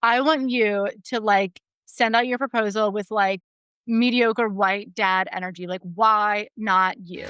I want you to send out your proposal with mediocre white dad energy. Like, why not you?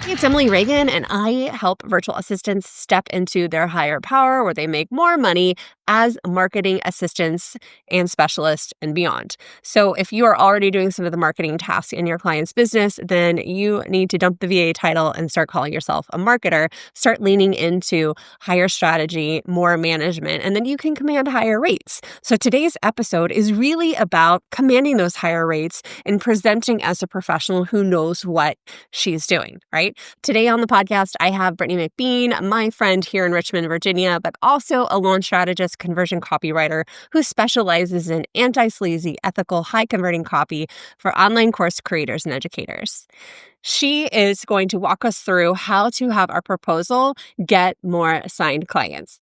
It's Emily Reagan, and I help virtual assistants step into their higher power where they make more money as marketing assistants and specialists and beyond. So if you are already doing some of the marketing tasks in your client's business, then you need to dump the VA title and start calling yourself a marketer. Start leaning into higher strategy, more management, and then you can command higher rates. So today's episode is really about commanding those higher rates and presenting as a professional who knows what she's doing, right? Today on the podcast, I have Brittany McBean, my friend here in Richmond, Virginia, but also a launch strategist, conversion copywriter who specializes in anti-sleazy, ethical, high-converting copy for online course creators and educators. She is going to walk us through how to have our proposal get more signed clients.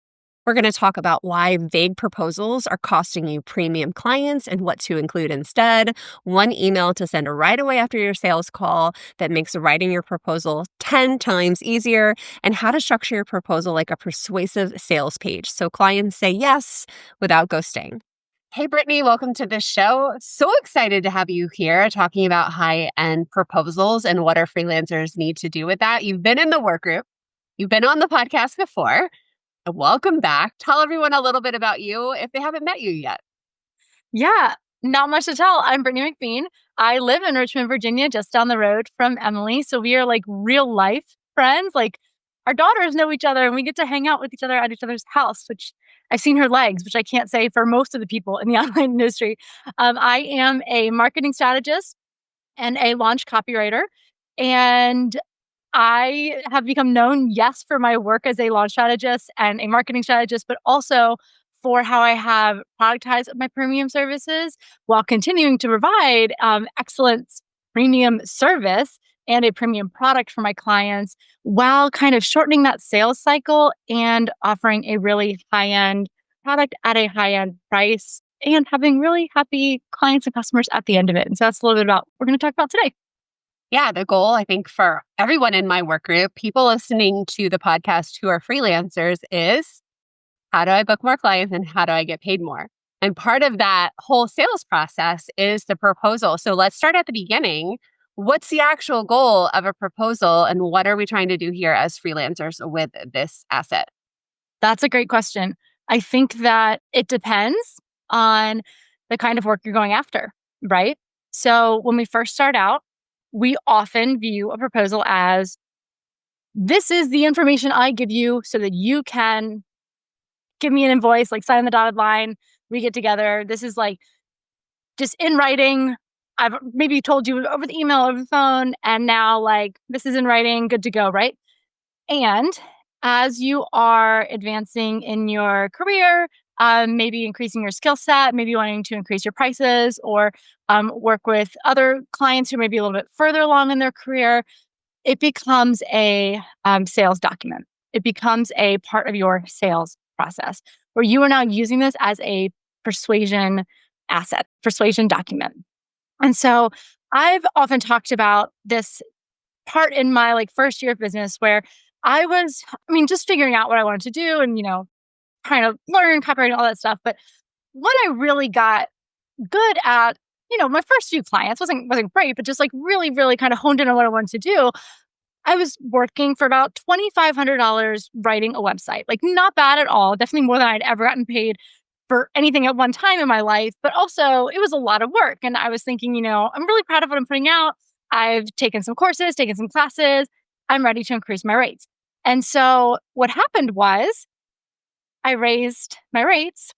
We're going to talk about why vague proposals are costing you premium clients and what to include instead. One email to send right away after your sales call that makes writing your proposal 10 times easier, and how to structure your proposal like a persuasive sales page so clients say yes without ghosting. Hey, Brittany, welcome to the show. So excited to have you here talking about high-end proposals and what our freelancers need to do with that. You've been in the work group. You've been on the podcast before. Welcome back. Tell everyone a little bit about you if they haven't met you yet. Yeah, not much to tell. I'm Brittany McBean. I live in Richmond, Virginia, just down the road from Emily. So we are real life friends. Our daughters know each other and we get to hang out with each other at each other's house, which I've seen her legs, which I can't say for most of the people in the online industry. I am a marketing strategist and a launch copywriter. And I have become known, yes, for my work as a launch strategist and a marketing strategist, but also for how I have productized my premium services while continuing to provide excellent premium service and a premium product for my clients while kind of shortening that sales cycle and offering a really high-end product at a high-end price and having really happy clients and customers at the end of it. And so that's a little bit about what we're going to talk about today. Yeah, the goal, I think, for everyone in my work group, people listening to the podcast who are freelancers, is how do I book more clients and how do I get paid more? And part of that whole sales process is the proposal. So let's start at the beginning. What's the actual goal of a proposal and what are we trying to do here as freelancers with this asset? That's a great question. I think that it depends on the kind of work you're going after, right? So when we first start out, we often view a proposal as, this is the information I give you so that you can give me an invoice, sign the dotted line, we get together. This is just in writing. I've maybe told you over the email, over the phone, and now this is in writing, good to go, right? And as you are advancing in your career, maybe increasing your skill set, maybe wanting to increase your prices or work with other clients who may be a little bit further along in their career, it becomes a sales document. It becomes a part of your sales process where you are now using this as a persuasion asset, persuasion document. And so I've often talked about this part in my first year of business where I was, just figuring out what I wanted to do and, trying to learn copywriting, all that stuff. But what I really got good at, my first few clients wasn't great, but just really, really kind of honed in on what I wanted to do. I was working for about $2,500 writing a website. Not bad at all. Definitely more than I'd ever gotten paid for anything at one time in my life. But also it was a lot of work. And I was thinking, I'm really proud of what I'm putting out. I've taken some courses, taken some classes. I'm ready to increase my rates. And so what happened was I raised my rates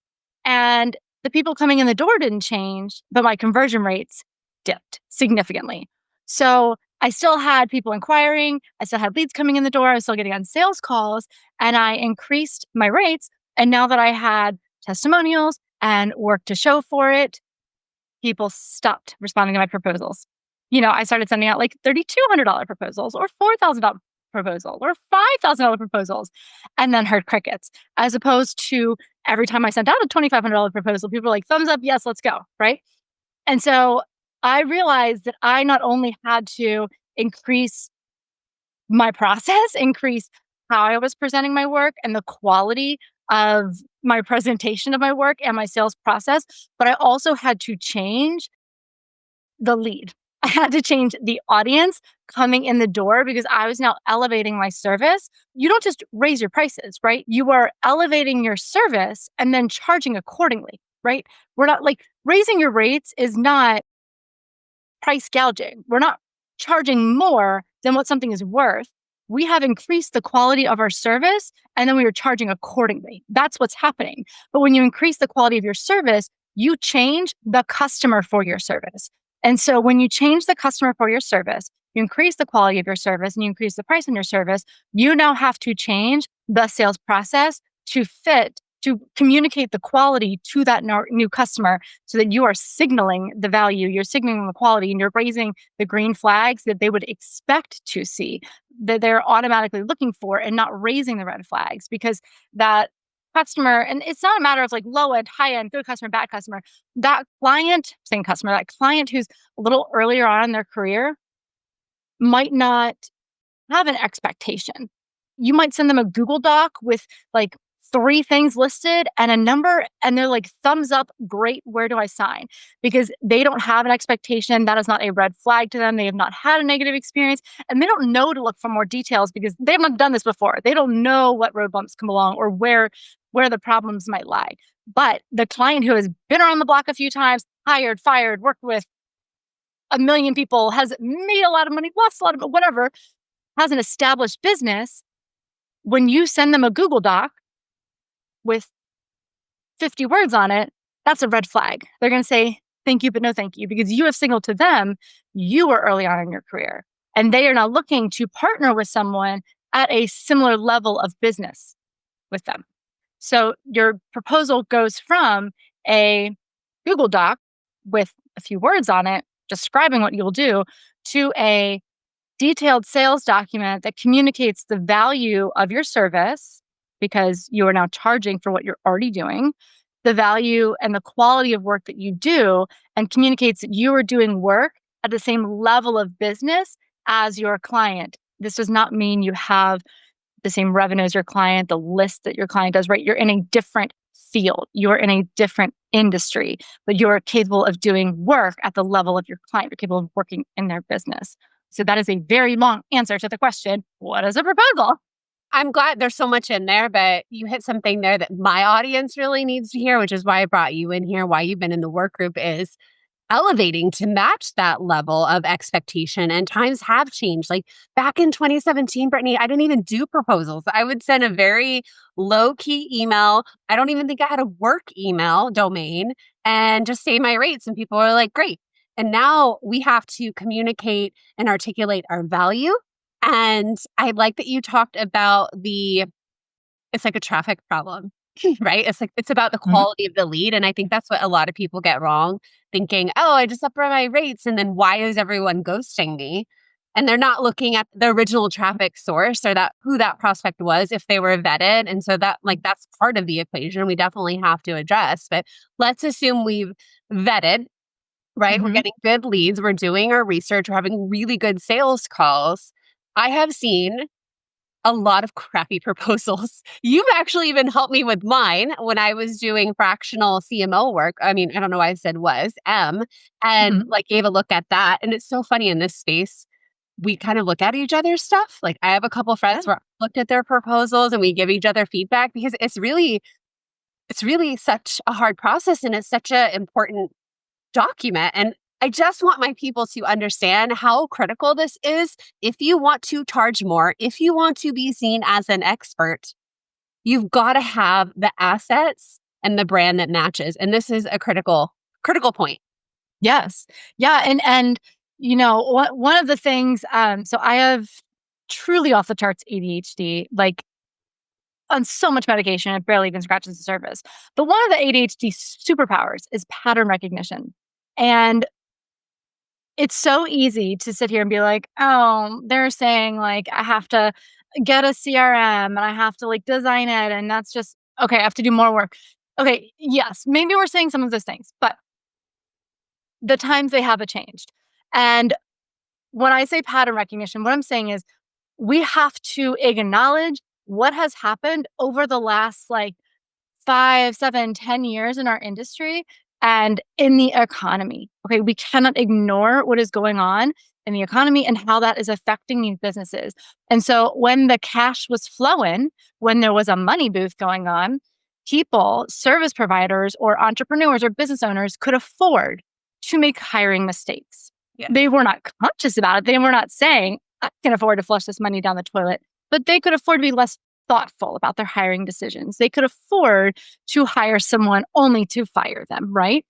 and the people coming in the door didn't change, but my conversion rates dipped significantly. So I still had people inquiring. I still had leads coming in the door. I was still getting on sales calls and I increased my rates. And now that I had testimonials and work to show for it, people stopped responding to my proposals. I started sending out $3,200 proposals or $4,000 proposals or $5,000 proposals and then heard crickets, as opposed to every time I sent out a $2,500 proposal, people were like, thumbs up, yes, let's go, right? And so I realized that I not only had to increase my process, increase how I was presenting my work and the quality of my presentation of my work and my sales process. But I also had to change the lead. I had to change the audience coming in the door because I was now elevating my service. You don't just raise your prices, right? You are elevating your service and then charging accordingly, right? We're not like raising your rates is not price gouging. We're not charging more than what something is worth. We have increased the quality of our service and then we are charging accordingly. That's what's happening. But when you increase the quality of your service, you change the customer for your service. And so when you change the customer for your service, you increase the quality of your service and you increase the price on your service, you now have to change the sales process to fit, to communicate the quality to that new customer so that you are signaling the value, you're signaling the quality, and you're raising the green flags that they would expect to see, that they're automatically looking for, and not raising the red flags because that customer, and it's not a matter of like low end, high end, good customer, bad customer, that client, same customer, that client who's a little earlier on in their career might not have an expectation. You might send them a Google Doc with like 3 things listed and a number, and they're like, thumbs up, great, where do I sign? Because they don't have an expectation. That is not a red flag to them. They have not had a negative experience, and they don't know to look for more details because they have not done this before. They don't know what road bumps come along or where the problems might lie. But the client who has been around the block a few times, hired, fired, worked with a million people, has made a lot of money, lost a lot of whatever, has an established business, when you send them a Google Doc with 50 words on it, that's a red flag. They're going to say, thank you, but no thank you, because you have signaled to them you were early on in your career. And they are now looking to partner with someone at a similar level of business with them. So your proposal goes from a Google Doc with a few words on it, describing what you'll do, to a detailed sales document that communicates the value of your service because you are now charging for what you're already doing, the value and the quality of work that you do, and communicates that you are doing work at the same level of business as your client. This does not mean you have the same revenue as your client, the list that your client does, right? You're in a different field. You're in a different industry, but you're capable of doing work at the level of your client. You're capable of working in their business. So that is a very long answer to the question, what is a proposal? I'm glad there's so much in there, but you hit something there that my audience really needs to hear, which is why I brought you in here, why you've been in the work group, is elevating to match that level of expectation. And times have changed. Like back in 2017, Brittany, I didn't even do proposals. I would send a very low key email. I don't even think I had a work email domain and just say my rates. And people are like, great. And now we have to communicate and articulate our value. And I like that you talked about it's like a traffic problem, right? It's about the Mhm. quality of the lead. And I think that's what a lot of people get wrong, thinking, oh, I just upped my rates. And then why is everyone ghosting me? And they're not looking at the original traffic source or that who that prospect was, if they were vetted. And so that's part of the equation we definitely have to address. But let's assume we've vetted, right? We're Mhm. getting good leads. We're doing our research. We're having really good sales calls. I have seen a lot of crappy proposals. You've actually even helped me with mine when I was doing fractional CMO work. I mean, I don't know why I said was, and Mhm. like gave a look at that. And it's so funny in this space, we kind of look at each other's stuff. Like I have a couple Yeah. friends where I looked at their proposals and we give each other feedback because it's really such a hard process and it's such an important document. And I just want my people to understand how critical this is. If you want to charge more, if you want to be seen as an expert, you've got to have the assets and the brand that matches. And this is a critical point. Yes. Yeah. And one of the things, so I have truly off the charts ADHD, like on so much medication, it barely even scratches the surface. But one of the ADHD superpowers is pattern recognition. And it's so easy to sit here and be like, oh, they're saying like I have to get a CRM and I have to like design it. And that's just, okay, I have to do more work. Okay, yes, maybe we're saying some of those things, but the times they have changed. And when I say pattern recognition, what I'm saying is we have to acknowledge what has happened over the last like 5, 7, 10 years in our industry and in the economy. Okay, we cannot ignore what is going on in the economy and how that is affecting these businesses. And so when the cash was flowing, when there was a money booth going on, people, service providers or entrepreneurs or business owners could afford to make hiring mistakes. Yeah. They were not conscious about it. They were not saying, I can afford to flush this money down the toilet, but they could afford to be less thoughtful about their hiring decisions. They could afford to hire someone only to fire them, right?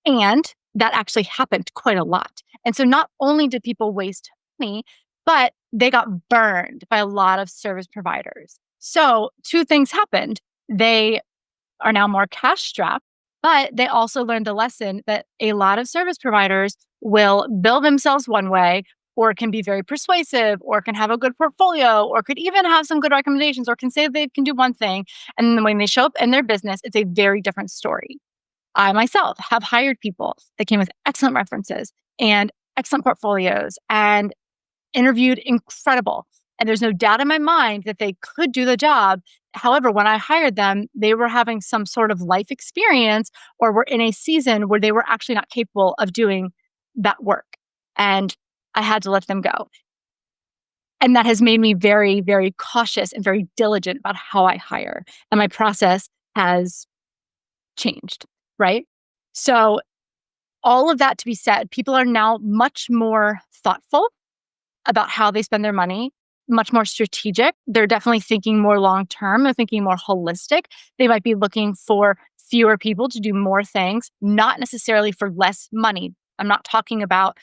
And that actually happened quite a lot. And so not only did people waste money, but they got burned by a lot of service providers. So two things happened. They are now more cash strapped, but they also learned a lesson that a lot of service providers will bill themselves one way or can be very persuasive or can have a good portfolio or could even have some good recommendations or can say they can do one thing. And then when they show up in their business, it's a very different story. I myself have hired people that came with excellent references and excellent portfolios and interviewed incredible. And there's no doubt in my mind that they could do the job. However, when I hired them, they were having some sort of life experience or were in a season where they were actually not capable of doing that work. And I had to let them go. And that has made me very, very cautious and very diligent about how I hire. And my process has changed, right? So, all of that to be said, people are now much more thoughtful about how they spend their money, much more strategic. They're definitely thinking more long term, they're thinking more holistic. They might be looking for fewer people to do more things, not necessarily for less money. I'm not talking about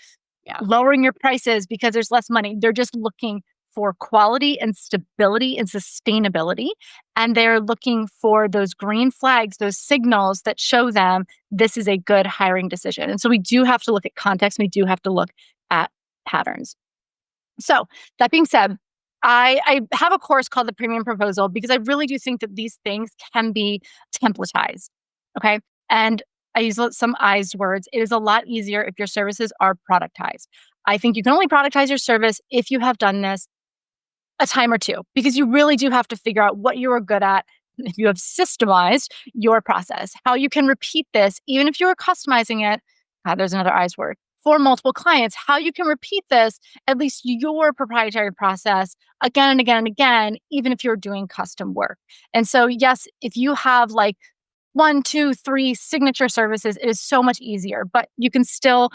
lowering your prices because there's less money. They're just looking for quality and stability and sustainability. And they're looking for those green flags, those signals that show them this is a good hiring decision. And so we do have to look at context. We do have to look at patterns. So that being said, I have a course called the Premium Proposal because I really do think that these things can be templatized. Okay. And I use some I's words. It is a lot easier if your services are productized. I think you can only productize your service if you have done this a time or two, because you really do have to figure out what you are good at. If you have systemized your process, how you can repeat this, even if you are customizing it. God, there's another I's word for multiple clients, how you can repeat this, at least your proprietary process again and again and again, even if you're doing custom work. And so, yes, if you have like 1, 2, 3 signature services, it is so much easier, but you can still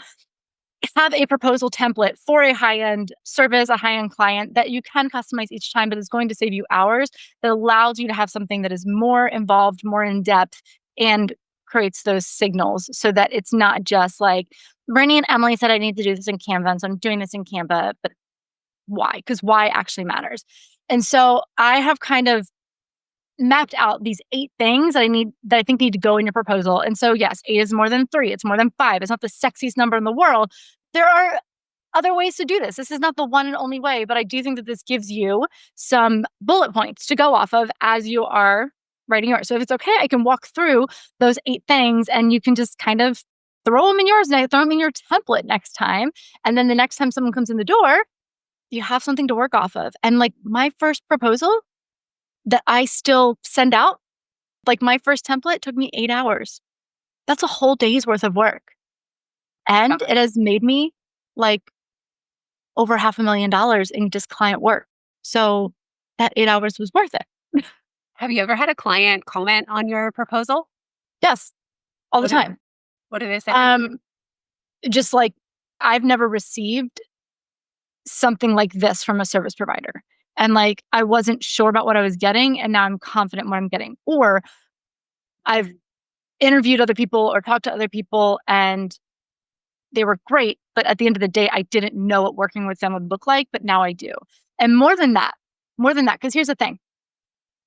have a proposal template for a high-end service, a high-end client that you can customize each time, but is going to save you hours, that allows you to have something that is more involved, more in-depth, and creates those signals so that it's not just like, Brittany and Emily said I need to do this in Canva, and so I'm doing this in Canva, but why? Because why actually matters. And so I have kind of mapped out these 8 things that I think need to go in your proposal. And so yes, 8 is more than 3. It's more than 5. It's not the sexiest number in the world. There are other ways to do this. This is not the one and only way, but I do think that this gives you some bullet points to go off of as you are writing yours. So if it's okay, I can walk through those 8 things and you can just kind of throw them in yours, throw them in your template next time. And then the next time someone comes in the door, you have something to work off of. And like my first proposal that I still send out, like my first template took me 8 hours. That's a whole day's worth of work. And it has made me like over $500,000 in just client work. So that 8 hours was worth it. Have you ever had a client comment on your proposal? Yes, all the time. What do they say? Just like, I've never received something like this from a service provider. And like, I wasn't sure about what I was getting, and now I'm confident in what I'm getting. Or I've interviewed other people or talked to other people and they were great, but at the end of the day, I didn't know what working with them would look like, but now I do. And more than that, because here's the thing.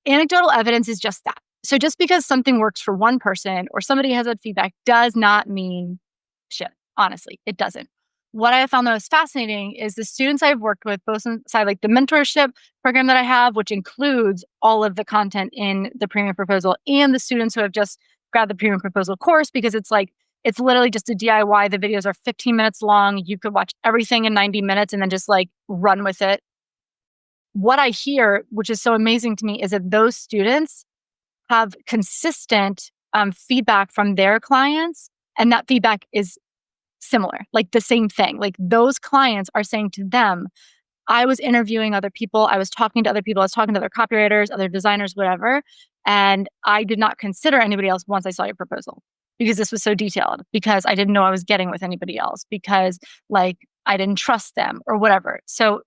Anecdotal evidence is just that. So just because something works for one person or somebody has had feedback does not mean shit. Honestly, it doesn't. What I have found the most fascinating is the students I've worked with, both inside like the mentorship program that I have, which includes all of the content in the Premium Proposal, and the students who have just grabbed the Premium Proposal course, because it's literally just a DIY. The videos are 15 minutes long. You could watch everything in 90 minutes and then just like run with it what I hear, which is so amazing to me, is that those students have consistent feedback from their clients, and that feedback is similar, like the same thing. Like those clients are saying to them, I was interviewing other people, I was talking to other people, I was talking to other copywriters, other designers, whatever, and I did not consider anybody else once I saw your proposal because this was so detailed, because I didn't know I was getting with anybody else, because like I didn't trust them or whatever. So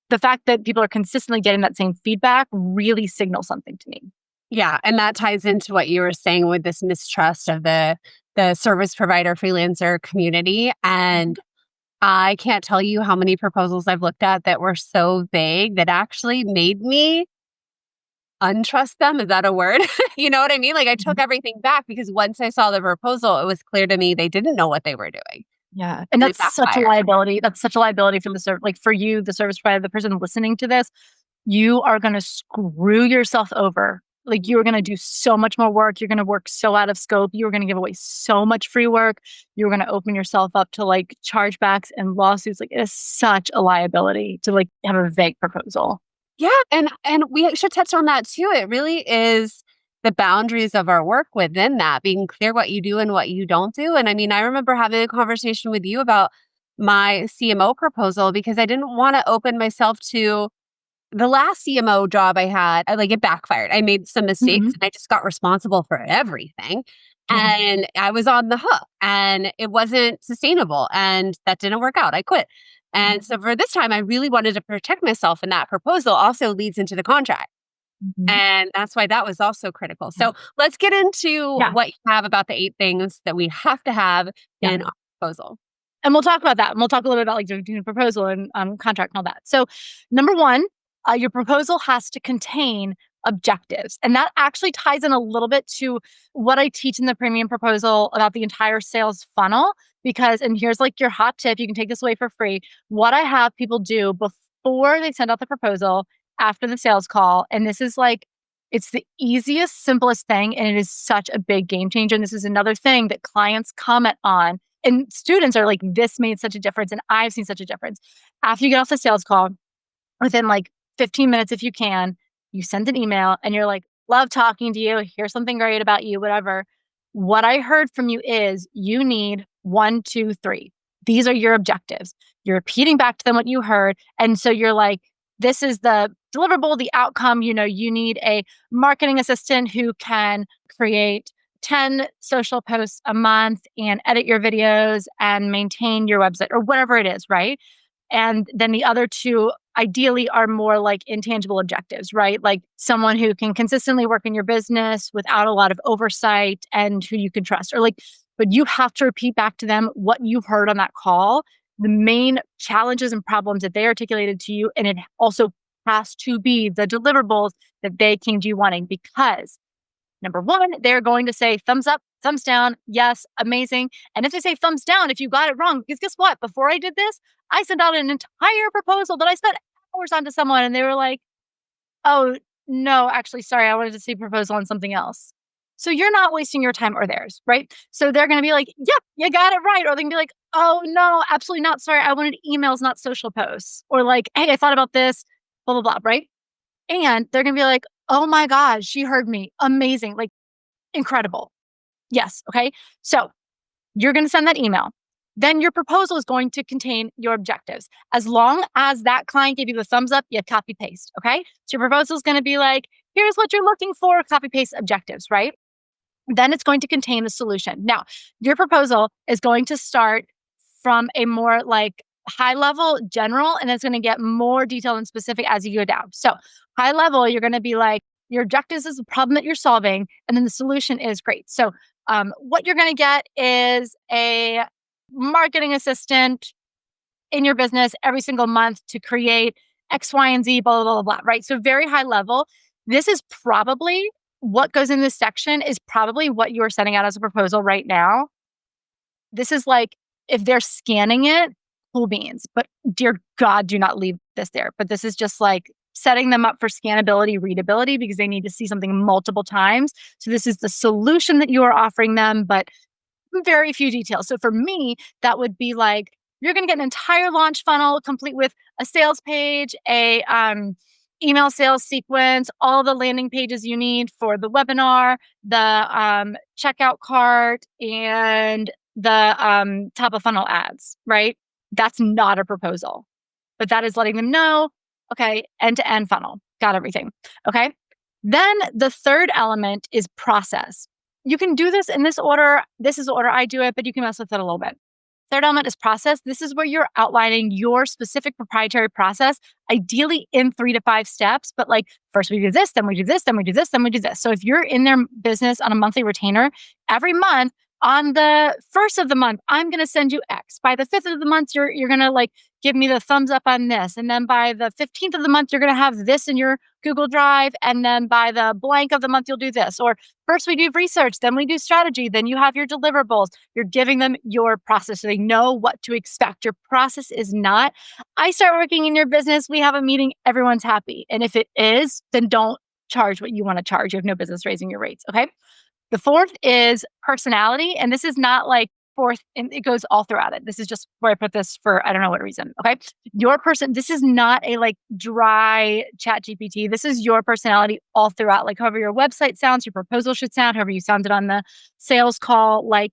the fact that people are consistently getting that same feedback really signals something to me. Yeah, and that ties into what you were saying with this mistrust of the service provider freelancer community. And I can't tell you how many proposals I've looked at that were so vague that actually made me untrust them. Is that a word? You know what I mean? Like I took Mhm. everything back because once I saw the proposal, it was clear to me they didn't know what they were doing. Yeah. And And it that's such a backfired. liability. That's such a liability for the like for you, the service provider, the person listening to this. You are going to screw yourself over. Like you're going to do so much more work. You're going to work so out of scope. You're going to give away so much free work. You're going to open yourself up to like chargebacks and lawsuits. Like it is such a liability to like have a vague proposal. Yeah, and we should touch on that too. It really is the boundaries of our work within that, being clear what you do and what you don't do. And I mean, I remember having a conversation with you about my CMO proposal because I didn't want to open myself to the last CMO job I had. Like it backfired. I made some mistakes Hmm. and I just got responsible for everything. Yeah. And I was on the hook and it wasn't sustainable and that didn't work out. I quit. And so for this time, I really wanted to protect myself. And that proposal also leads into the contract. Mhm. And that's why that was also critical. So let's get into Yeah. what you have about the 8 things that we have to have Yeah. in our proposal. And we'll talk about that. And we'll talk a little bit about like doing a proposal and contract and all that. So, number one, your proposal has to contain objectives. And that actually ties in a little bit to what I teach in the premium proposal about the entire sales funnel. Because, and here's like your hot tip, you can take this away for free. What I have people do before they send out the proposal, after the sales call, and this is like, it's the easiest, simplest thing. And it is such a big game changer. And this is another thing that clients comment on and students are like, this made such a difference. And I've seen such a difference. After you get off the sales call, within like 15 minutes, if you can, you send an email and you're like, love talking to you. Here's something great about you, whatever. What I heard from you is you need one, two, three. These are your objectives. You're repeating back to them what you heard. And so you're like, this is the deliverable, the outcome. You know, you need a marketing assistant who can create 10 social posts a month and edit your videos and maintain your website or whatever it is, right? And then the other two ideally are more like intangible objectives, right? Like someone who can consistently work in your business without a lot of oversight and who you can trust. Or like, but you have to repeat back to them what you heard on that call, the main challenges and problems that they articulated to you. And it also has to be the deliverables that they came to you wanting, because number one, they're going to say thumbs up, thumbs down, yes, amazing. And if they say thumbs down, if you got it wrong, because guess what? Before I did this, I sent out an entire proposal that I spent hours on to someone, and they were like, oh, no, actually, sorry, I wanted to see a proposal on something else. So you're not wasting your time or theirs, right? So they're going to be like, yep, you got it right. Or they can be like, oh, no, absolutely not. Sorry, I wanted emails, not social posts. Or like, hey, I thought about this, blah, blah, blah, right? And they're going to be like, oh my God, she heard me. Amazing. Like, incredible. Yes. Okay. So you're going to send that email. Then your proposal is going to contain your objectives. As long as that client gave you the thumbs up, you copy paste. Okay. So your proposal is going to be like, here's what you're looking for, copy paste objectives, right? Then it's going to contain the solution. Now, your proposal is going to start from a more like high level general, and it's going to get more detailed and specific as you go down. So, high level, you're going to be like, your objectives is the problem that you're solving, and then the solution is great. So, what you're going to get is a marketing assistant in your business every single month to create X, Y, and Z, blah, blah, blah, blah, right? So very high level. This is probably what goes in this section is probably what you're sending out as a proposal right now. This is like, if they're scanning it, cool beans. But dear God, do not leave this there. But this is just like setting them up for scannability, readability, because they need to see something multiple times. So this is the solution that you are offering them, but very few details. So for me, that would be like, you're going to get an entire launch funnel complete with a sales page, a email sales sequence, all the landing pages you need for the webinar, the checkout cart, and the top of funnel ads, right? That's not a proposal, but that is letting them know, okay, end-to-end funnel, got everything, okay? Then the third element is process. You can do this in this order. This is the order I do it, but you can mess with it a little bit. Third element is process. This is where you're outlining your specific proprietary process, ideally in 3 to 5 steps. But like, first we do this, then we do this, then we do this, then we do this. So if you're in their business on a monthly retainer, every month, on the first of the month, I'm going to send you X. By the 5th of the month, you're going to like give me the thumbs up on this. And then by the 15th of the month, you're going to have this in your Google Drive. And then by the blank of the month, you'll do this. Or first we do research, then we do strategy, then you have your deliverables. You're giving them your process so they know what to expect. Your process is not, I start working in your business, we have a meeting, everyone's happy. And if it is, then don't charge what you want to charge. You have no business raising your rates, okay? The fourth is personality. And this is not like fourth, and it goes all throughout it. This is just where I put this for, I don't know what reason. Okay. Your person, this is not a like dry chat GPT. This is your personality all throughout. Like however your website sounds, your proposal should sound, however you sounded on the sales call, like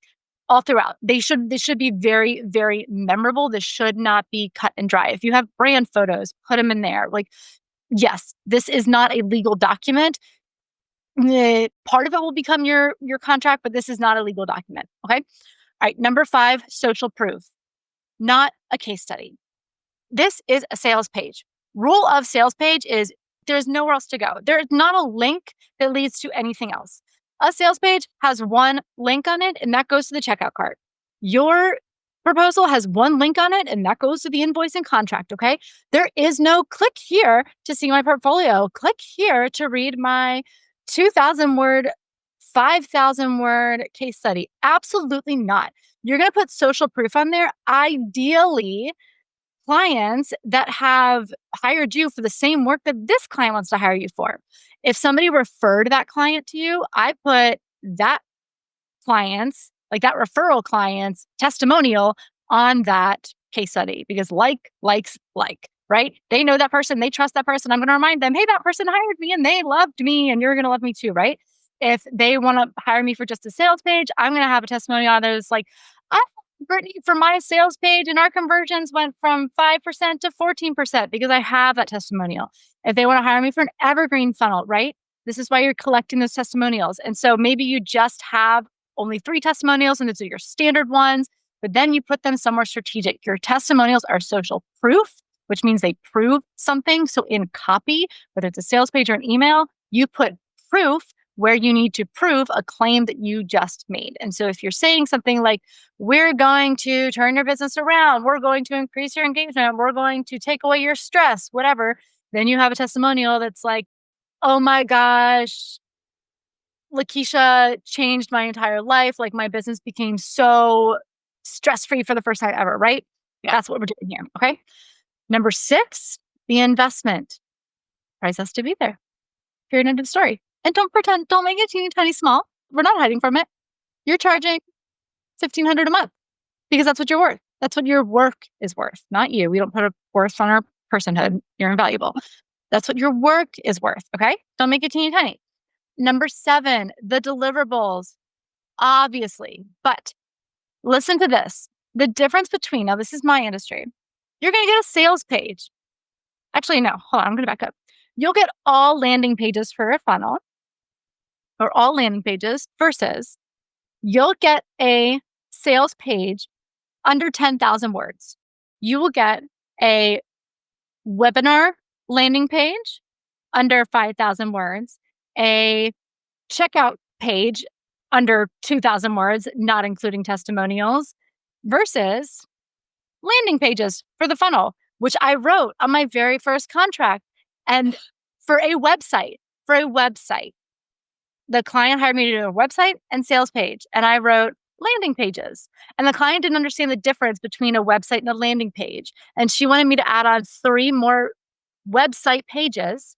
all throughout. This should be very, very memorable. This should not be cut and dry. If you have brand photos, put them in there. Like, yes, this is not a legal document. Part of it will become your contract, but this is not a legal document. Okay. All right. Number 5, social proof, not a case study. This is a sales page. Rule of sales page is there's nowhere else to go. There's not a link that leads to anything else. A sales page has one link on it, and that goes to the checkout cart. Your proposal has one link on it, and that goes to the invoice and contract. Okay. There is no click here to see my portfolio. Click here to read my 2,000 word, 5,000 word case study. Absolutely not. You're going to put social proof on there. Ideally, clients that have hired you for the same work that this client wants to hire you for. If somebody referred that client to you, I put that client's, like that referral client's testimonial on that case study because likes, right? They know that person. They trust that person. I'm going to remind them, hey, that person hired me and they loved me and you're going to love me too, right? If they want to hire me for just a sales page, I'm going to have a testimonial on there that's like, Brittany, for my sales page and our conversions went from 5% to 14% because I have that testimonial. If they want to hire me for an evergreen funnel, right? This is why you're collecting those testimonials. And so maybe you just have only 3 testimonials and those are your standard ones, but then you put them somewhere strategic. Your testimonials are social proof, which means they prove something. So in copy, whether it's a sales page or an email, you put proof where you need to prove a claim that you just made. And so if you're saying something like, we're going to turn your business around, we're going to increase your engagement, we're going to take away your stress, whatever, then you have a testimonial that's like, oh my gosh, Lakeisha changed my entire life. Like my business became so stress-free for the first time ever, right? Yeah. That's what we're doing here, okay? Number 6, the investment. Price has to be there. Period, end of story. And don't make it teeny tiny small. We're not hiding from it. You're charging $1,500 a month because that's what you're worth. That's what your work is worth, not you. We don't put a worth on our personhood. You're invaluable. That's what your work is worth. Okay. Don't make it teeny tiny. Number 7, the deliverables, obviously, but listen to this. The difference between, now this is my industry. You're going to get a sales page. Actually, no, hold on. I'm going to back up. You'll get all landing pages for a funnel or all landing pages versus you'll get a sales page under 10,000 words. You will get a webinar landing page under 5,000 words, a checkout page under 2,000 words, not including testimonials, versus landing pages for the funnel, which I wrote on my very first contract. And for a website, the client hired me to do a website and sales page. And I wrote landing pages. And the client didn't understand the difference between a website and a landing page. And she wanted me to add on 3 more website pages.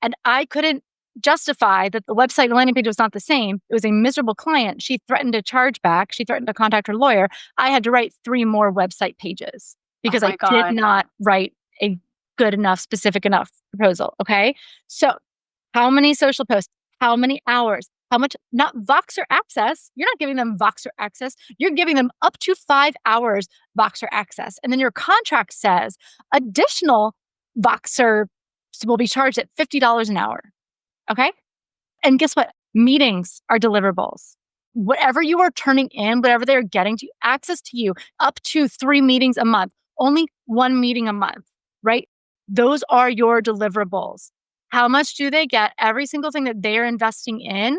And I couldn't justify that the website and landing page was not the same. It was a miserable client. She threatened to charge back. She threatened to contact her lawyer. I had to write 3 more website pages because I did not write a good enough, specific enough proposal. Okay. So how many social posts? How many hours? How much? Not Voxer access. You're not giving them Voxer access. You're giving them up to 5 hours Voxer access. And then your contract says additional Voxer will be charged at $50 an hour. Okay. And guess what? Meetings are deliverables. Whatever you are turning in, whatever they're getting to access to you, up to 3 meetings a month, only 1 meeting a month, right? Those are your deliverables. How much do they get? Every single thing that they are investing in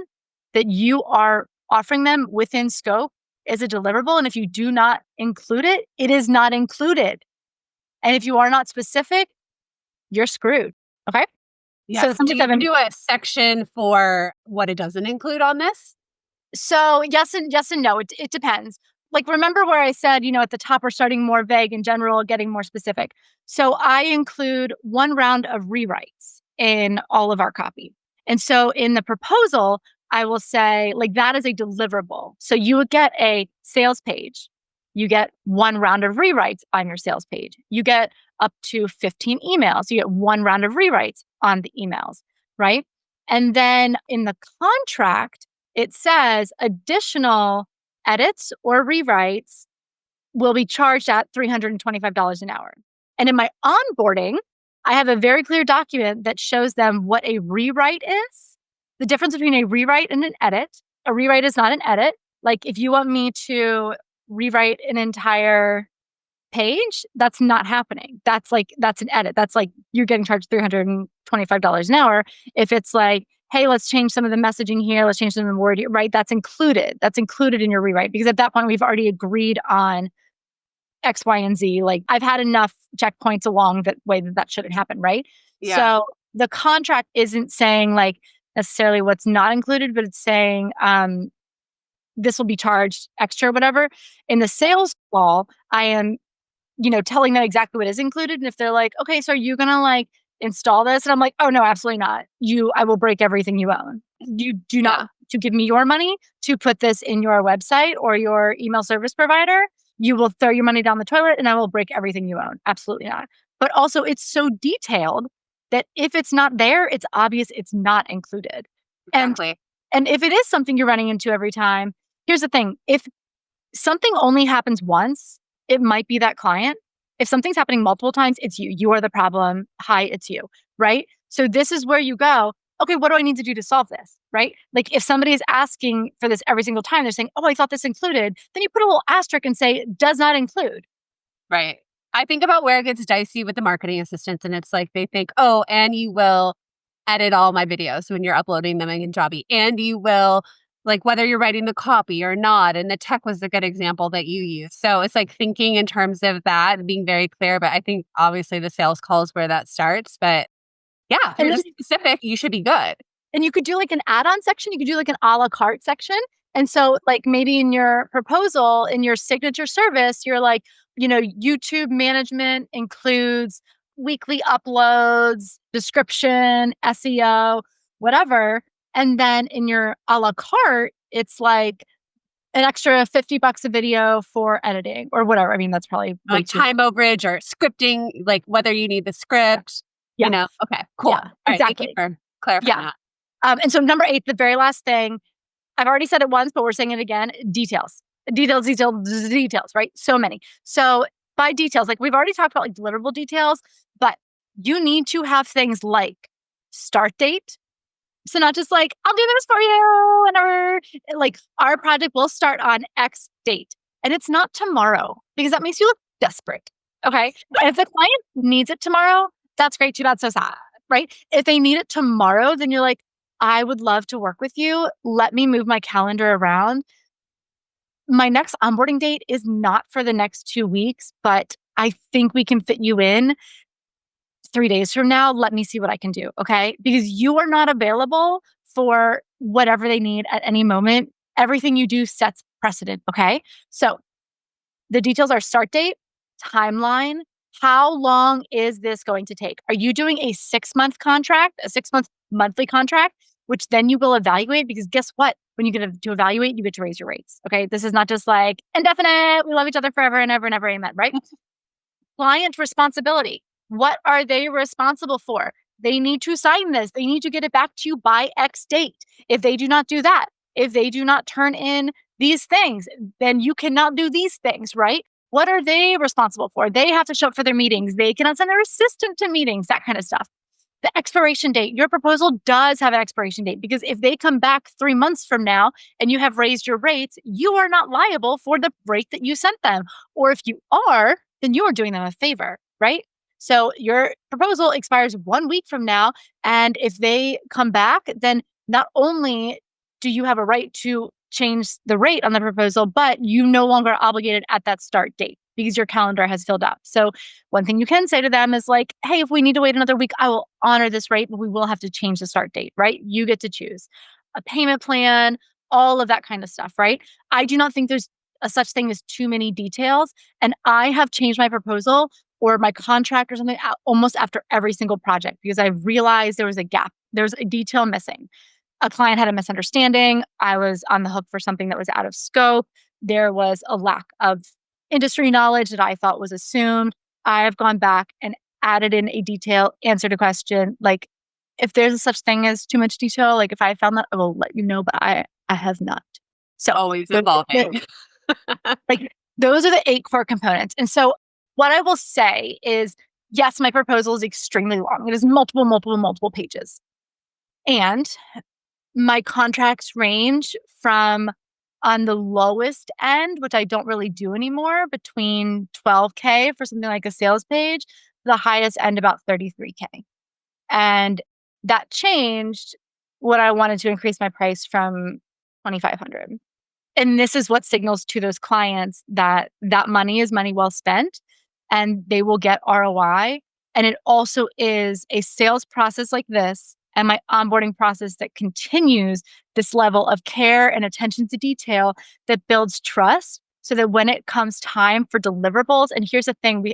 that you are offering them within scope is a deliverable. And if you do not include it, it is not included. And if you are not specific, you're screwed. Okay. Yes. So do you do a section for what it doesn't include on this? So yes and no. It depends. Like, remember where I said, at the top, we're starting more vague in general, getting more specific. So I include 1 round of rewrites in all of our copy. And so in the proposal, I will say, like, that is a deliverable. So you would get a sales page. You get 1 round of rewrites on your sales page. You get up to 15 emails. You get 1 round of rewrites on the emails, right? And then in the contract, it says additional edits or rewrites will be charged at $325 an hour. And in my onboarding, I have a very clear document that shows them what a rewrite is, the difference between a rewrite and an edit. A rewrite is not an edit. Like, if you want me to rewrite an entire page, that's not happening. That's an edit. That's like you're getting charged $325 an hour. If it's like, hey, let's change some of the messaging here, let's change some of the word, right? That's included. That's included in your rewrite, because at that point we've already agreed on X, Y, and Z. Like, I've had enough checkpoints along that way that shouldn't happen, right? Yeah. So the contract isn't saying like necessarily what's not included, but it's saying this will be charged extra or whatever. In the sales call, I am telling them exactly what is included. And if they're like, okay, so are you going to like install this? And I'm like, oh no, absolutely not. I will break everything you own. You do not to give me your money to put this in your website or your email service provider. You will throw your money down the toilet and I will break everything you own. Absolutely not. But also, it's so detailed that if it's not there, it's obvious it's not included. Exactly. And if it is something you're running into every time, here's the thing. If something only happens once, it might be that client. If something's happening multiple times, it's you. You are the problem. Hi, it's you, right? So this is where you go, okay, what do I need to do to solve this, right? Like, if somebody is asking for this every single time, they're saying, oh, I thought this included, then you put a little asterisk and say, does not include. Right. I think about where it gets dicey with the marketing assistants, and it's like they think, oh, and you will edit all my videos when you're uploading them in Kajabi, and you will, like, whether you're writing the copy or not. And the tech was a good example that you use. So it's like thinking in terms of that and being very clear. But I think obviously the sales call is where that starts. But yeah, if you're just specific, you should be good. And you could do like an add-on section. You could do like an a la carte section. And so like maybe in your proposal, in your signature service, you're like, YouTube management includes weekly uploads, description, SEO, whatever. And then in your a la carte, it's like an extra $50 a video for editing or whatever. I mean, that's probably like time overage or scripting, like whether you need the script, Okay, cool. Yeah, all right, exactly. Thank you for clarifying that. And so number 8, the very last thing, I've already said it once, but we're saying it again, details, right? So many. So by details, like we've already talked about like deliverable details, but you need to have things like start date. So not just like, I'll do this for you whenever, like our project will start on X date. And it's not tomorrow because that makes you look desperate. Okay. And if the client needs it tomorrow, that's great. Too bad. So sad. Right. If they need it tomorrow, then you're like, I would love to work with you. Let me move my calendar around. My next onboarding date is not for the next 2 weeks, but I think we can fit you in 3 days from now. Let me see what I can do. Okay. Because you are not available for whatever they need at any moment. Everything you do sets precedent. Okay. So the details are start date, timeline. How long is this going to take? Are you doing a 6-month contract, a 6-month monthly contract, which then you will evaluate? Because guess what? When you get to evaluate, you get to raise your rates. Okay. This is not just like indefinite. We love each other forever and ever and ever. Amen. Right? Client responsibility. What are they responsible for? They need to sign this. They need to get it back to you by X date. If they do not do that, if they do not turn in these things, then you cannot do these things, right? What are they responsible for? They have to show up for their meetings. They cannot send their assistant to meetings, that kind of stuff. The expiration date, your proposal does have an expiration date, because if they come back 3 months from now and you have raised your rates, you are not liable for the rate that you sent them. Or if you are, then you are doing them a favor, right? So your proposal expires 1 week from now. And if they come back, then not only do you have a right to change the rate on the proposal, but you no longer are obligated at that start date because your calendar has filled up. So one thing you can say to them is like, hey, if we need to wait another week, I will honor this rate, but we will have to change the start date, right? You get to choose a payment plan, all of that kind of stuff, right? I do not think there's a such thing as too many details. And I have changed my proposal or my contract or something almost after every single project because I realized there was a gap. There's a detail missing. A client had a misunderstanding. I was on the hook for something that was out of scope. There was a lack of industry knowledge that I thought was assumed. I have gone back and added in a detail, answered a question. Like, if there's such thing as too much detail, like if I found that, I will let you know, but I have not. So Always evolving. like those are the 8 core components. And so what I will say is, yes, my proposal is extremely long. It is multiple pages. And my contracts range from on the lowest end, which I don't really do anymore, between $12K for something like a sales page, the highest end about $33K. And that changed when I wanted to increase my price from $2,500. And this is what signals to those clients that that money is money well spent and they will get ROI. And it also is a sales process like this and my onboarding process that continues this level of care and attention to detail that builds trust so that when it comes time for deliverables, and here's the thing,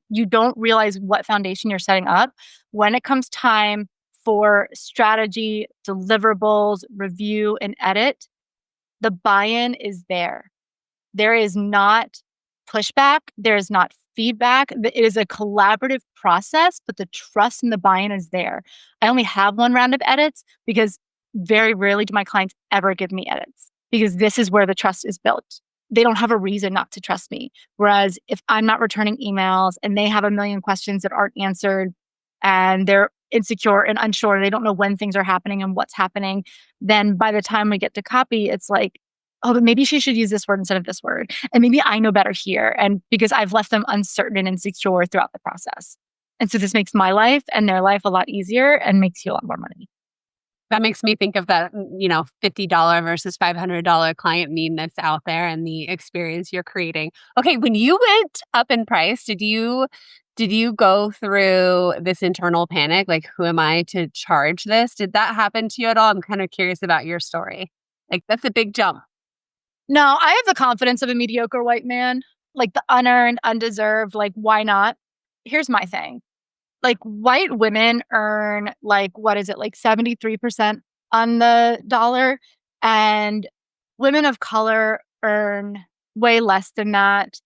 you don't realize what foundation you're setting up. When it comes time for strategy, deliverables, review, and edit, the buy-in is there. There is not pushback. There is not feedback. It is a collaborative process, but the trust and the buy-in is there. I only have 1 round of edits because very rarely do my clients ever give me edits because this is where the trust is built. They don't have a reason not to trust me. Whereas if I'm not returning emails and they have a million questions that aren't answered and they're insecure and unsure, they don't know when things are happening and what's happening, then by the time we get to copy, it's like, oh, but maybe she should use this word instead of this word. And maybe I know better here. And because I've left them uncertain and insecure throughout the process. And so this makes my life and their life a lot easier and makes you a lot more money. That makes me think of that, $50 versus $500 client meme that's out there and the experience you're creating. Okay, when you went up in price, did you go through this internal panic? Like, who am I to charge this? Did that happen to you at all? I'm kind of curious about your story. Like, that's a big jump. No, I have the confidence of a mediocre white man, like the unearned, undeserved, like, why not? Here's my thing. Like, white women earn like, what is it? Like 73% on the dollar. And women of color earn way less than that.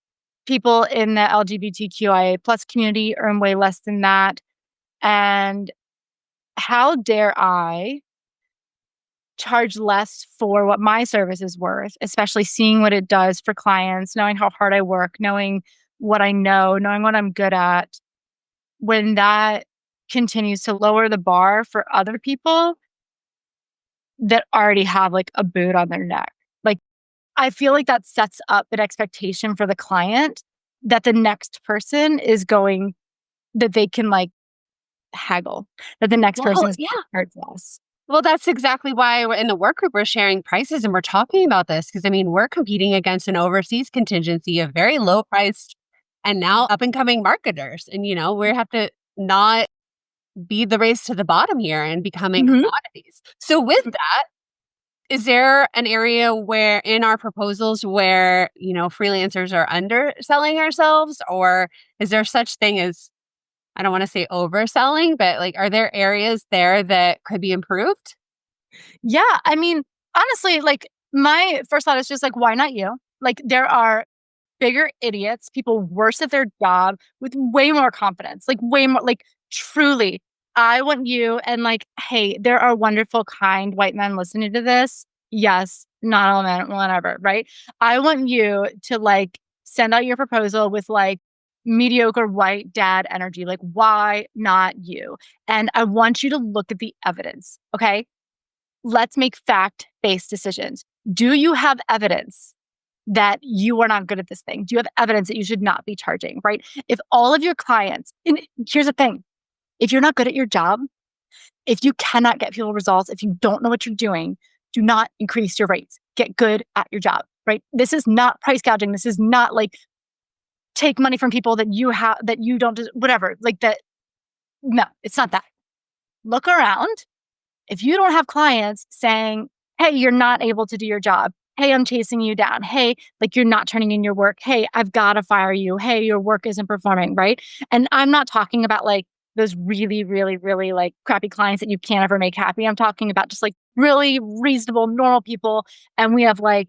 People in the LGBTQIA plus community earn way less than that. And how dare I charge less for what my service is worth, especially seeing what it does for clients, knowing how hard I work, knowing what I know, knowing what I'm good at, when that continues to lower the bar for other people that already have like a boot on their neck. Like, I feel like that sets up an expectation for the client that the next person is going, that they can like haggle, that the next person is charge less. Well, that's exactly why we're in the work group, we're sharing prices and we're talking about this because, we're competing against an overseas contingency of very low priced and now up and coming marketers. And, we have to not be the race to the bottom here and becoming commodities. So with that, is there an area where in our proposals where, freelancers are underselling ourselves, or is there such thing as, I don't want to say overselling, but like, are there areas there that could be improved? Yeah. Honestly, like my first thought is just like, why not you? Like there are bigger idiots, people worse at their job with way more confidence, like way more, like truly. I want you, and like, hey, there are wonderful, kind white men listening to this. Yes, not all men, whatever, right? I want you to like send out your proposal with like mediocre white dad energy. Like, why not you? And I want you to look at the evidence. Okay. Let's make fact-based decisions. Do you have evidence that you are not good at this thing? Do you have evidence that you should not be charging, right? If all of your clients, and here's the thing, if you're not good at your job, if you cannot get people results, if you don't know what you're doing, do not increase your rates. Get good at your job, right? This is not price gouging. This is not like take money from people that you have, that you don't, whatever, like that. No, it's not that. Look around. If you don't have clients saying, hey, you're not able to do your job. Hey, I'm chasing you down. Hey, like you're not turning in your work. Hey, I've got to fire you. Hey, your work isn't performing, right? And I'm not talking about like those really, really, really like crappy clients that you can't ever make happy. I'm talking about just like really reasonable, normal people. And we have like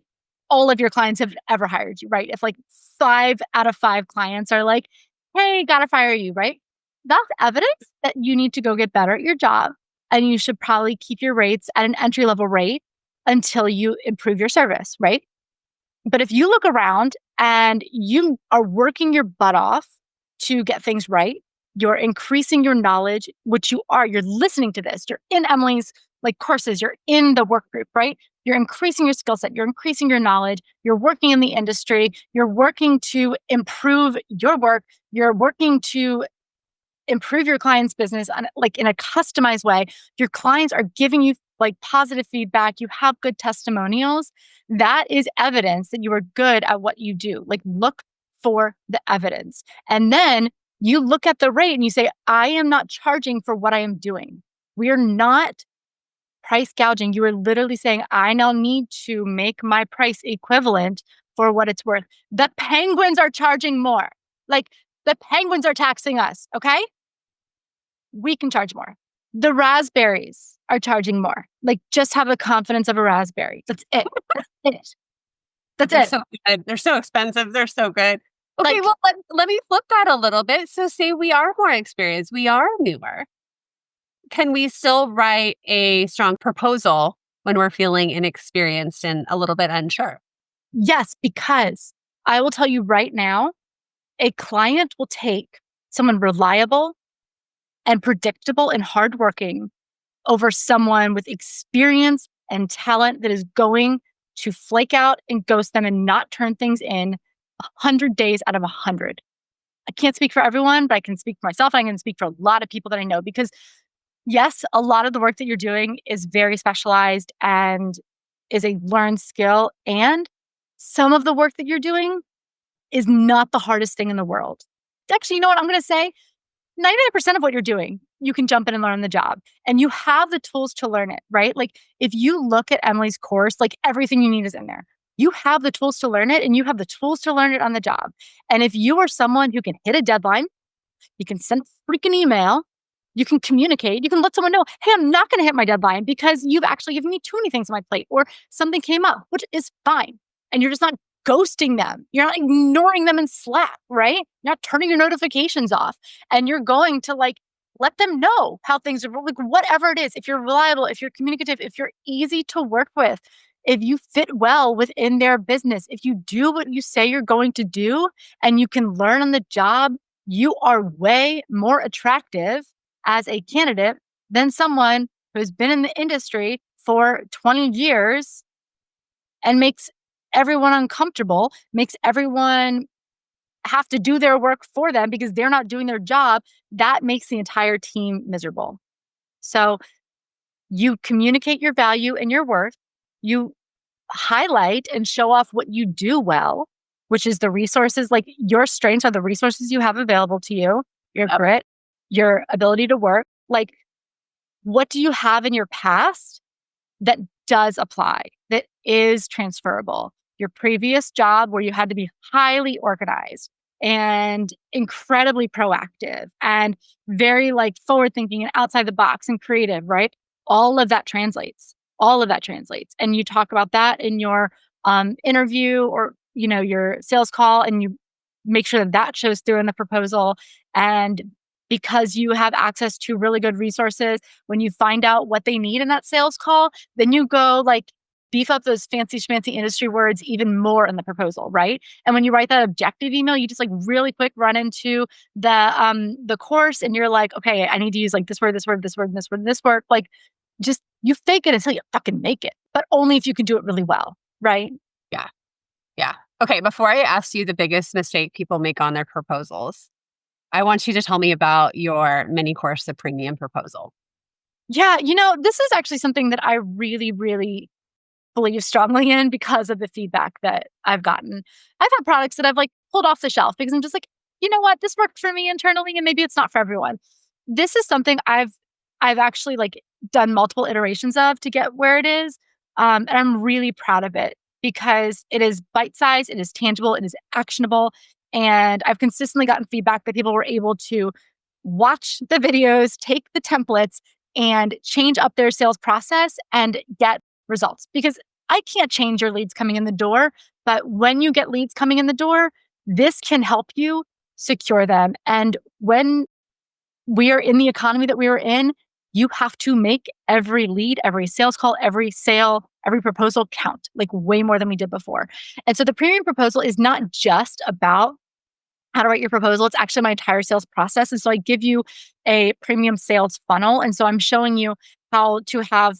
all of your clients have ever hired you, right? If like 5 out of 5 clients are like, hey, gotta fire you, right? That's evidence that you need to go get better at your job. And you should probably keep your rates at an entry level rate until you improve your service, right? But if you look around and you are working your butt off to get things right, you're increasing your knowledge, which you are, you're listening to this, you're in Emily's like courses, you're in the work group, right? You're increasing your skill set, you're increasing your knowledge, you're working in the industry, you're working to improve your work, you're working to improve your client's business on like in a customized way. Your clients are giving you like positive feedback. You have good testimonials. That is evidence that you are good at what you do. Like look for the evidence. And then you look at the rate and you say, I am not charging for what I am doing. We are not price gouging. You are literally saying, I now need to make my price equivalent for what it's worth. The penguins are charging more. Like the penguins are taxing us. Okay. We can charge more. The raspberries are charging more. Like just have the confidence of a raspberry. That's it. That's it. That's They're it. so good. They're so expensive. They're so good. Okay, Like, well, let me flip that a little bit. So say we are more experienced, we are newer. Can we still write a strong proposal when we're feeling inexperienced and a little bit unsure? yes, because I will tell you right now, a client will take someone reliable and predictable and hardworking over someone with experience and talent that is going to flake out and ghost them and not turn things in 100 days out of 100. I can't speak for everyone, but I can speak for myself. I can speak for a lot of people that I know because yes, a lot of the work that you're doing is very specialized and is a learned skill. And some of the work that you're doing is not the hardest thing in the world. Actually, you know what I'm going to say? 99% of what you're doing, you can jump in and learn on the job and you have the tools to learn it, right? Like if you look at Emily's course, like everything you need is in there. You have the tools to learn it and you have the tools to learn it on the job. And if you are someone who can hit a deadline, you can send a freaking email, you can communicate, you can let someone know, hey, I'm not going to hit my deadline because you've actually given me too many things on my plate or something came up, which is fine. And you're just not ghosting them. You're not ignoring them in Slack, right? You're not turning your notifications off. And you're going to like let them know how things are like, whatever it is. If you're reliable, if you're communicative, if you're easy to work with, if you fit well within their business, if you do what you say you're going to do and you can learn on the job, you are way more attractive as a candidate than someone who's been in the industry for 20 years and makes everyone uncomfortable, makes everyone have to do their work for them because they're not doing their job. That makes the entire team miserable. So you communicate your value and your worth. You highlight and show off what you do well, which is the resources. Like your strengths are the resources you have available to you, your grit, your ability to work. Like, what do you have in your past that does apply, that is transferable? Your previous job where you had to be highly organized and incredibly proactive and very like forward thinking and outside the box and creative, right? All of that translates. All of that translates. And you talk about that in your interview or your sales call, and you make sure that that shows through in the proposal. And because you have access to really good resources, when you find out what they need in that sales call, then you go like beef up those fancy schmancy industry words even more in the proposal, right? And when you write that objective email, you just like really quick run into the course, and you're like, okay, I need to use like this word, this word, this word, this word, this word. Like, just you fake it until you fucking make it, but only if you can do it really well, right? Yeah. Yeah. Okay. Before I ask you the biggest mistake people make on their proposals, I want you to tell me about your mini course, the premium proposal. Yeah, this is actually something that I really, really believe strongly in because of the feedback that I've gotten. I've had products that I've like pulled off the shelf because I'm just like, you know what, this worked for me internally and maybe it's not for everyone. This is something I've actually like done multiple iterations of to get where it is. And I'm really proud of it because it is bite-sized, it is tangible, it is actionable. And I've consistently gotten feedback that people were able to watch the videos, take the templates, and change up their sales process and get results. Because I can't change your leads coming in the door, but when you get leads coming in the door, this can help you secure them. And when we are in the economy that we are in, you have to make every lead, every sales call, every sale, every proposal count, like way more than we did before. And so the premium proposal is not just about how to write your proposal. It's actually my entire sales process. And so I give you a premium sales funnel. And so I'm showing you how to have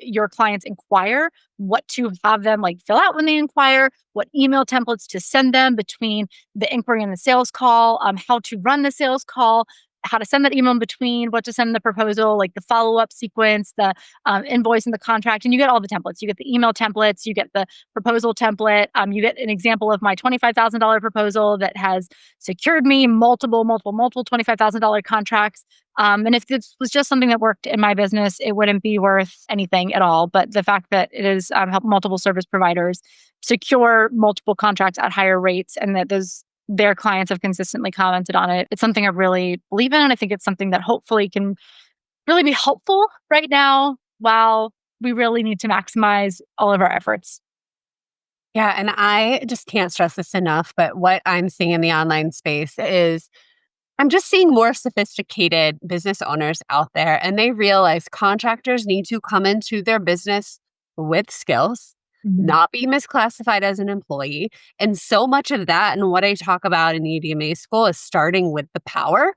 your clients inquire, what to have them like fill out when they inquire, what email templates to send them between the inquiry and the sales call, how to run the sales call, how to send that email in between, what to send in the proposal, like the follow-up sequence, the invoice and the contract. And you get all the templates. You get the email templates, you get the proposal template. You get an example of my $25,000 proposal that has secured me multiple $25,000 contracts. And if this was just something that worked in my business, it wouldn't be worth anything at all. But the fact that it is helped multiple service providers secure multiple contracts at higher rates, and that their clients have consistently commented on it, it's something I really believe in. And I think it's something that hopefully can really be helpful right now while we really need to maximize all of our efforts. Yeah. And I just can't stress this enough. But what I'm seeing in the online space is I'm just seeing more sophisticated business owners out there, and they realize contractors need to come into their business with skills, Mhm. not be misclassified as an employee. And so much of that, and what I talk about in EDMA school, is starting with the power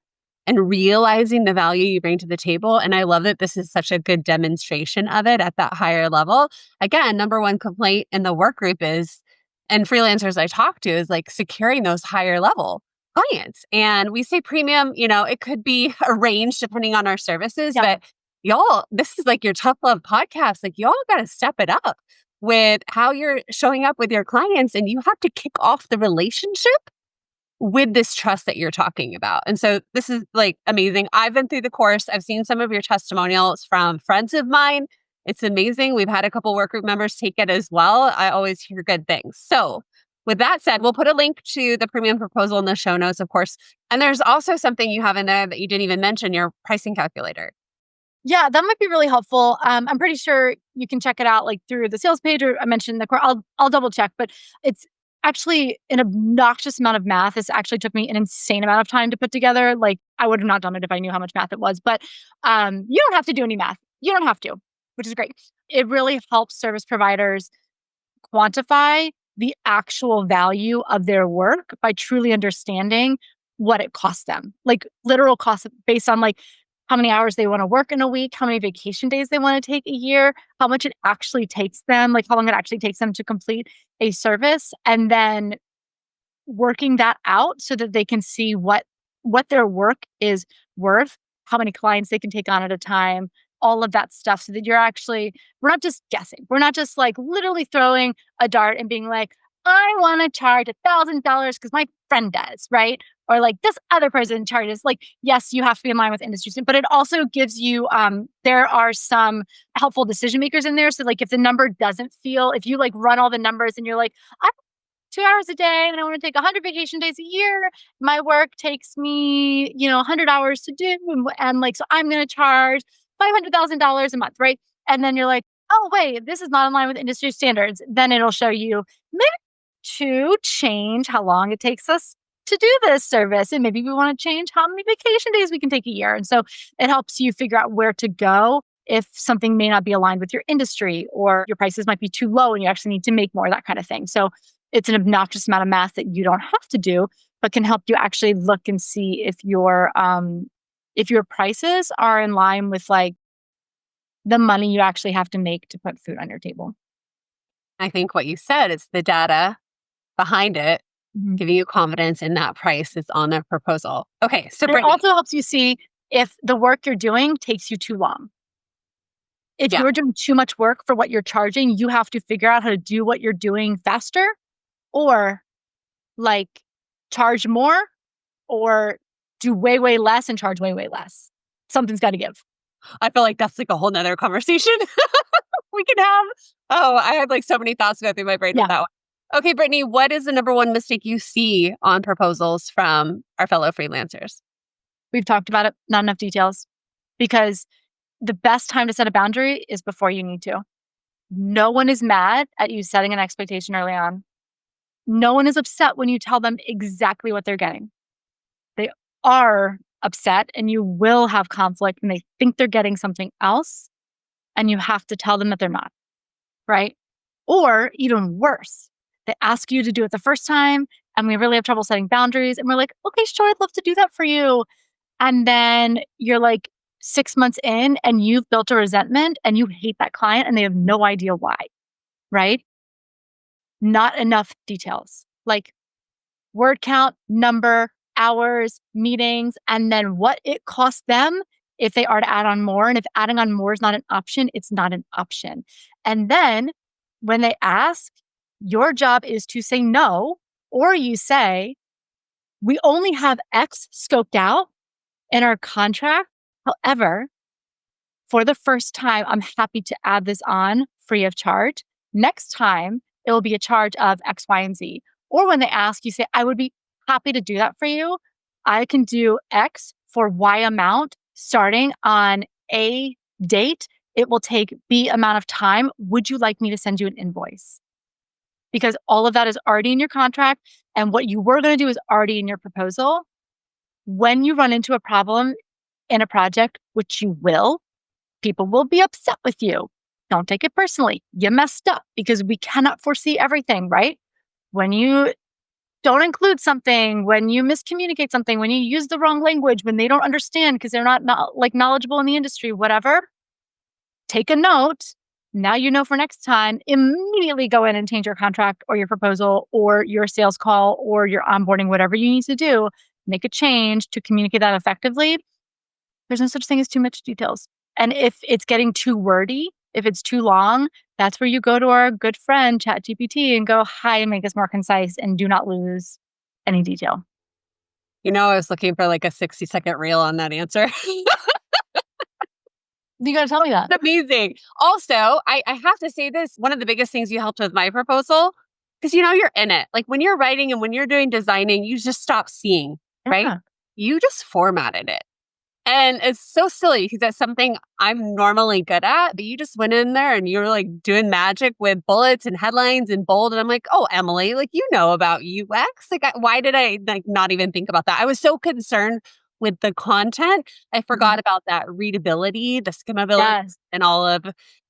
and realizing the value you bring to the table. And I love that this is such a good demonstration of it at that higher level. Again, number one complaint in the work group is, and freelancers I talk to, is like securing those higher level clients. And we say premium, it could be a range depending on our services, Yeah. but y'all, this is like your tough love podcast. Like, y'all got to step it up with how you're showing up with your clients, and you have to kick off the relationship with this trust that you're talking about. And so this is like amazing. I've been through the course. I've seen some of your testimonials from friends of mine. It's amazing. We've had a couple workgroup members take it as well. I always hear good things. So with that said, we'll put a link to the premium proposal in the show notes, of course. And there's also something you have in there that you didn't even mention, your pricing calculator. Yeah, that might be really helpful. I'm pretty sure you can check it out like through the sales page, or I mentioned the core. I'll double check, but it's actually an obnoxious amount of math. This actually took me an insane amount of time to put together. Like, I would have not done it if I knew how much math it was. But you don't have to do any math. You don't have to, which is great. It really helps service providers quantify the actual value of their work by truly understanding what it costs them. Like literal costs based on like how many hours they want to work in a week, how many vacation days they want to take a year, how much it actually takes them, like how long it actually takes them to complete a service, and then working that out so that they can see what their work is worth, how many clients they can take on at a time, all of that stuff, so that we're not just guessing. We're not just like literally throwing a dart and being like, I want to charge $1,000 because my friend does, right? Or like this other person charges. Like, yes, you have to be in line with industry, but it also gives you, there are some helpful decision makers in there. So like if the number doesn't feel, if you like run all the numbers and you're like, I 2 hours a day and I want to take 100 vacation days a year. My work takes me, 100 hours to do. And like, so I'm going to charge $500,000 a month, right? And then you're like, oh, wait, this is not in line with industry standards. Then it'll show you maybe to change how long it takes us to do this service. And maybe we want to change how many vacation days we can take a year. And so it helps you figure out where to go if something may not be aligned with your industry or your prices might be too low and you actually need to make more, that kind of thing. So it's an obnoxious amount of math that you don't have to do, but can help you actually look and see if your prices are in line with like the money you actually have to make to put food on your table. I think what you said is the data behind it, giving you confidence in that price is on the proposal. Okay, so it also helps you see if the work you're doing takes you too long. If you're doing too much work for what you're charging, you have to figure out how to do what you're doing faster or like charge more or do way, way less and charge way, way less. Something's got to give. I feel like that's like a whole nother conversation we can have. Oh, I had like so many thoughts go through my brain with that one. Okay, Brittany, what is the number one mistake you see on proposals from our fellow freelancers? We've talked about it, not enough details. Because the best time to set a boundary is before you need to. No one is mad at you setting an expectation early on. No one is upset when you tell them exactly what they're getting. They are upset and you will have conflict when they think they're getting something else and you have to tell them that they're not, right? Or even worse, they ask you to do it the first time and we really have trouble setting boundaries and we're like, okay, sure, I'd love to do that for you. And then you're like 6 months in and you've built a resentment and you hate that client and they have no idea why, right? Not enough details like word count, number, hours, meetings, and then what it costs them if they are to add on more. And if adding on more is not an option, it's not an option. And then when they ask, your job is to say no, or you say, we only have X scoped out in our contract. However, for the first time, I'm happy to add this on free of charge. Next time, it will be a charge of X, Y, and Z. Or when they ask, you say, I would be happy to do that for you. I can do X for Y amount starting on A date. It will take B amount of time. Would you like me to send you an invoice? Because all of that is already in your contract. And what you were going to do is already in your proposal. When you run into a problem in a project, which you will, people will be upset with you. Don't take it personally. You messed up because we cannot foresee everything, right? When you don't include something, when you miscommunicate something, when you use the wrong language, when they don't understand because they're not like knowledgeable in the industry, whatever, take a note. Now you know for next time, immediately go in and change your contract or your proposal or your sales call or your onboarding, whatever you need to do, make a change to communicate that effectively. There's no such thing as too much details. And if it's getting too wordy, if it's too long, that's where you go to our good friend, ChatGPT, and go, hi, make this more concise and do not lose any detail. You know, I was looking for like a 60-second reel on that answer. You got to tell me that. Amazing. Also, I have to say this, one of the biggest things you helped with my proposal, because you know, you're in it. Like when you're writing and when you're doing designing, you just stop seeing, right? You just formatted it. And it's so silly because that's something I'm normally good at, but you just went in there and you're like doing magic with bullets and headlines and bold. And I'm like, oh, Emily, like, you know about UX. Like, why did I like not even think about that? I was so concerned with the content. I forgot about that readability, the skimmability, and all of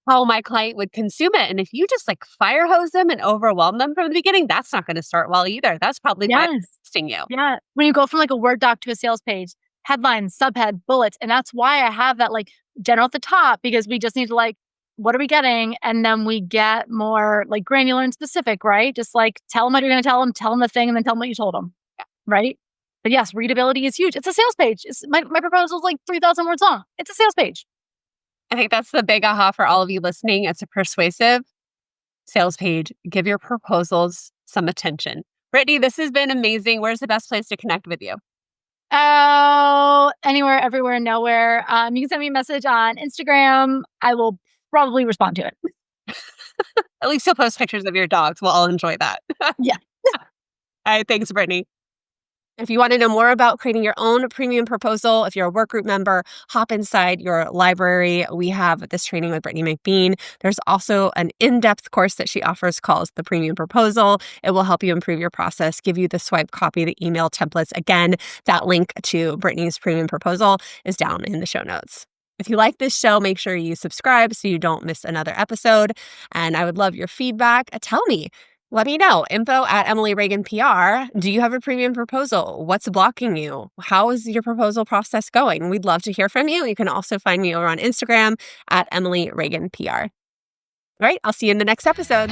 how my client would consume it. And if you just like fire hose them and overwhelm them from the beginning, that's not going to start well either. That's probably why I'm testing you. Yeah. When you go from like a Word doc to a sales page, headlines, subhead, bullets. And that's why I have that like general at the top, because we just need to like, what are we getting? And then we get more like granular and specific, right? Just like tell them what you're going to tell them the thing, and then tell them what you told them, right? But yes, readability is huge. It's a sales page. My proposal is like 3,000 words long. It's a sales page. I think that's the big aha for all of you listening. It's a persuasive sales page. Give your proposals some attention. Brittany, this has been amazing. Where's the best place to connect with you? Oh, anywhere, everywhere, nowhere. You can send me a message on Instagram. I will probably respond to it. At least you'll post pictures of your dogs. We'll all enjoy that. Yeah. All right. Thanks, Brittany. If you want to know more about creating your own premium proposal, if you're a work group member, hop inside your library. We have this training with Brittany McBean. There's also an in-depth course that she offers called The Premium Proposal. It will help you improve your process, give you the swipe copy, the email templates. Again, that link to Brittany's premium proposal is down in the show notes. If you like this show, make sure you subscribe so you don't miss another episode. And I would love your feedback. Tell me. Let me know. info@EmilyReaganPR. Do you have a premium proposal? What's blocking you? How is your proposal process going? We'd love to hear from you. You can also find me over on Instagram @EmilyReaganPR. All right, I'll see you in the next episode.